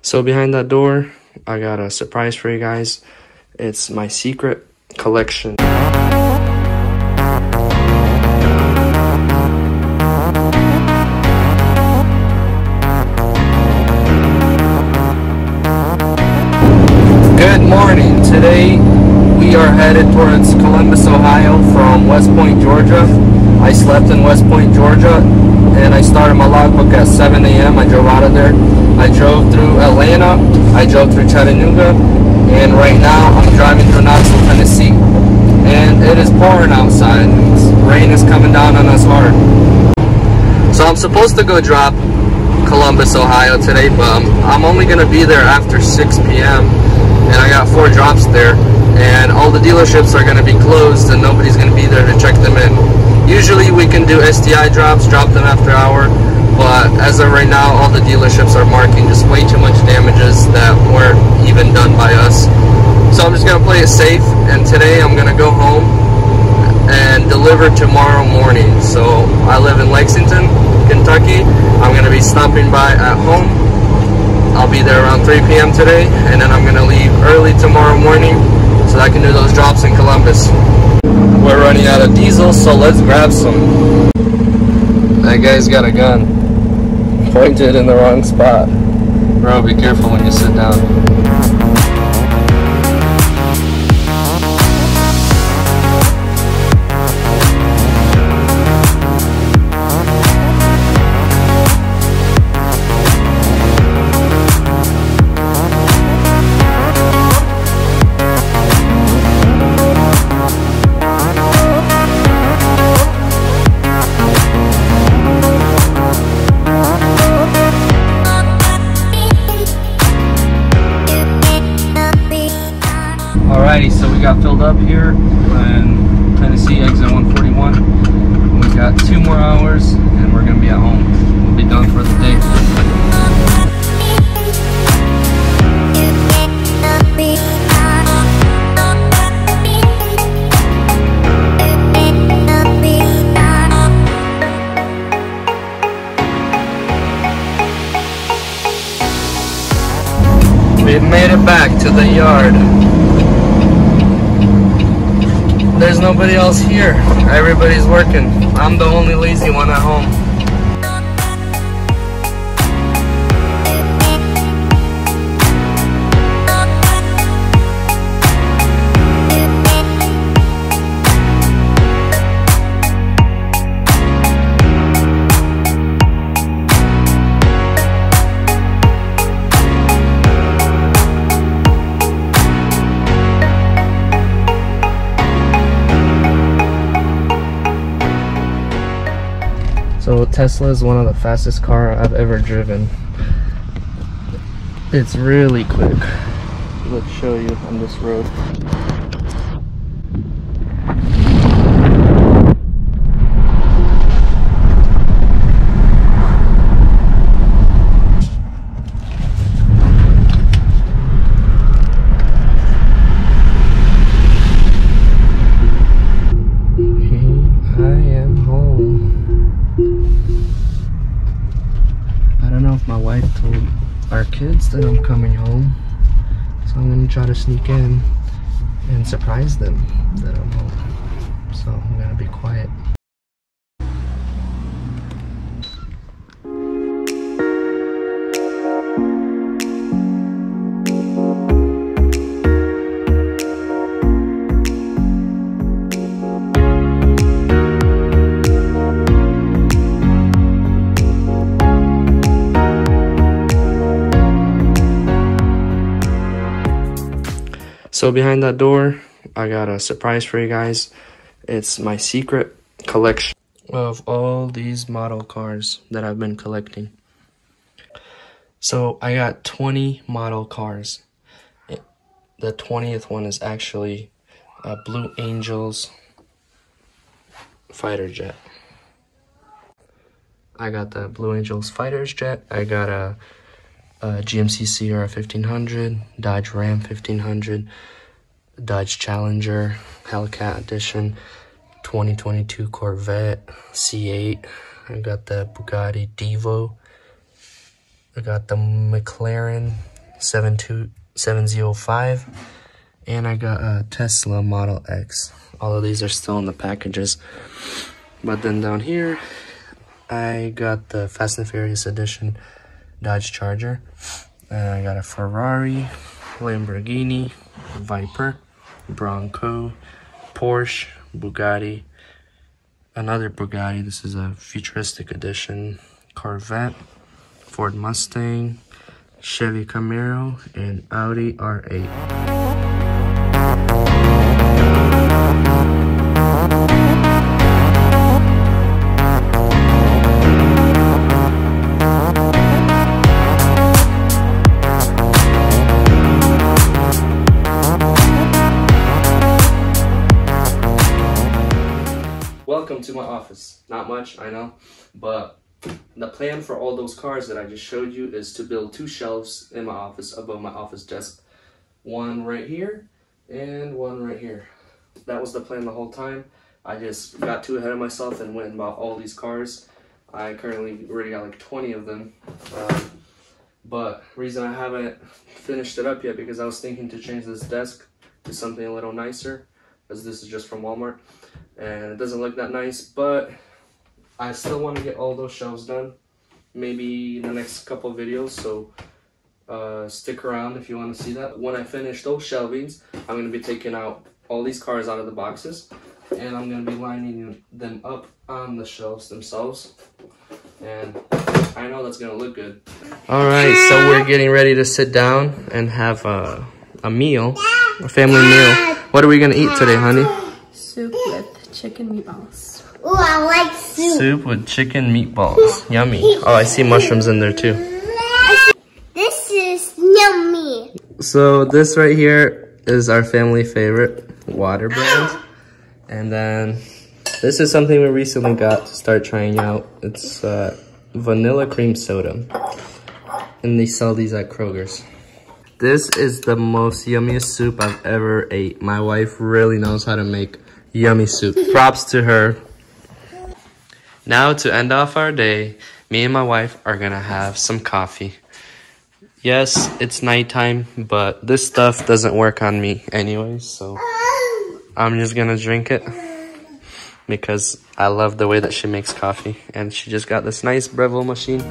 So behind that door, I got a surprise for you guys. It's my secret collection. Good morning. Today we are headed towards Columbus, Ohio from West Point, Georgia. I slept in West Point, Georgia, and I started my logbook at 7 a.m. I drove out of there. I drove through Atlanta, I drove through Chattanooga, and right now I'm driving through Knoxville, Tennessee. And it is pouring outside. Rain is coming down on us hard. So I'm supposed to go drop Columbus, Ohio today, but I'm only going to be there after 6 p.m. and I got 4 drops there, and all the dealerships are going to be closed and nobody's going to be there to check them in. Usually we can do STI drops, drop them after hour, but as of right now all the dealerships are marking just way too much damages that weren't even done by us. So I'm just going to play it safe, and today I'm going to go home and deliver tomorrow morning. So I live in Lexington, Kentucky. I'm going to be stopping by at home. I'll be there around 3 p.m. today, and then I'm going to leave early tomorrow morning so that I can do those drops in Columbus. We're running out of diesel, so let's grab some. That guy's got a gun pointed in the wrong spot. Bro, be careful when you sit down. Alrighty, so we got filled up here in Tennessee, exit 141. We got 2 more hours and we're gonna be at home. We'll be done for the day. We've made it back to the yard. There's nobody else here. Everybody's working. I'm the only lazy one at home. So Tesla is one of the fastest cars I've ever driven. It's really quick. Let's show you on this road. My wife told our kids that I'm coming home, so I'm gonna try to sneak in and surprise them that I'm home. So I'm gonna be quiet. So behind that door, I got a surprise for you guys. It's my secret collection of all these model cars that I've been collecting. So I got 20 model cars. The 20th one is actually a Blue Angels fighter jet. I got the Blue Angels fighter's jet. I got a GMC Sierra 1500, Dodge Ram 1500, Dodge Challenger Hellcat Edition, 2022 Corvette C8. I got the Bugatti Divo. I got the McLaren 70705. And I got a Tesla Model X. All of these are still in the packages. But then down here, I got the Fast and Furious Edition Dodge Charger. And I got a Ferrari, Lamborghini, Viper, Bronco, Porsche, Bugatti, another Bugatti. This is a futuristic edition, Corvette, Ford Mustang, Chevy Camaro, and Audi R8. Welcome to my office. Not much, I know, but the plan for all those cars that I just showed you is to build 2 shelves in my office above my office desk. One right here and one right here. That was the plan the whole time. I just got too ahead of myself and went and bought all these cars. I currently already got like 20 of them. But reason I haven't finished it up yet because I was thinking to change this desk to something a little nicer, as this is just from Walmart. And it doesn't look that nice, but I still want to get all those shelves done. Maybe in the next couple of videos, so stick around if you want to see that. When I finish those shelvings, I'm going to be taking out all these cars out of the boxes, and I'm going to be lining them up on the shelves themselves. And I know that's going to look good. Alright, so we're getting ready to sit down and have a meal, a family meal. What are we going to eat today, honey? Soup with chicken meatballs. Ooh, I like soup. Soup with chicken meatballs. Yummy. Oh, I see mushrooms in there too. This is yummy. So this right here is our family favorite, Water Brand. And then this is something we recently got to start trying out. It's vanilla cream soda. And they sell these at Kroger's. This is the most yummiest soup I've ever ate. My wife really knows how to make yummy soup. Props to her. Now to end off our day, me and my wife are gonna have some coffee. Yes, it's nighttime, but this stuff doesn't work on me anyways, so I'm just gonna drink it because I love the way that she makes coffee. And she just got this nice Breville machine.